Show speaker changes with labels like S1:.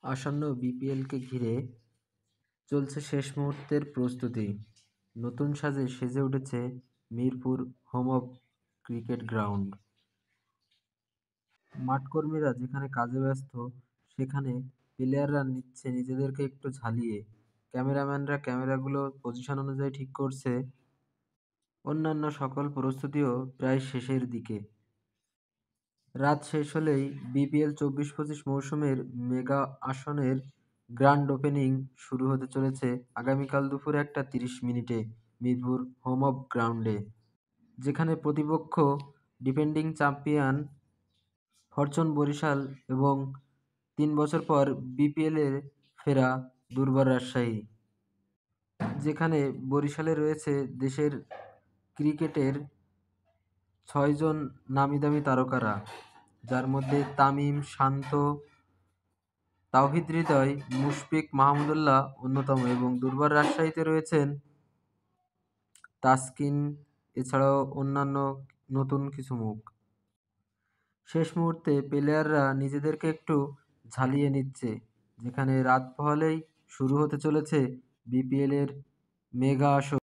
S1: আসন্ন বিপিএলকে ঘিরে চলছে শেষ মুহূর্তের প্রস্তুতি। নতুন সাজে সেজে উঠেছে Mirpur home of cricket ground. মাঠকর্মীরা যেখানে কাজে ব্যস্ত, সেখানে প্লেয়াররা নিচ্ছে নিজেদেরকে একটু ঝালিয়ে। ক্যামেরাম্যানরা ক্যামেরাগুলো পজিশন অনুযায়ী ঠিক করছে। অন্যান্য সকল প্রস্তুতিও প্রায় শেষের দিকে। রাত শেষ হলেই বিপিএল ২৪-২৫ মৌসুমের মেগা আসনের গ্র্যান্ড ওপেনিং শুরু হতে চলেছে আগামীকাল দুপুর ১টা ৩০ মিনিটে মিরপুর হোম অব গ্রাউন্ডে, যেখানে প্রতিপক্ষ ডিফেন্ডিং চ্যাম্পিয়ন ফরচুন বরিশাল এবং ৩ বছর পর বিপিএলে ফেরা দুর্বার রাজশাহী। যেখানে বরিশালে রয়েছে দেশের ক্রিকেটের ৬ জন নামিদামি তারকারা, যার মধ্যে তামিম, শান্ত, তাওহিদ হৃদয়, মুশফিক মাহমুদুল্লাহ অন্যতম, এবং দুর্বার রাজশাহীতে রয়েছেন তাসকিন, এছাড়াও অন্যান্য নতুন কিছু মুখ। শেষ মুহূর্তে প্লেয়াররা নিজেদেরকে একটু ঝালিয়ে নিচ্ছে, যেখানে রাত পোহালেই শুরু হতে চলেছে বিপিএলের মেগা আসর।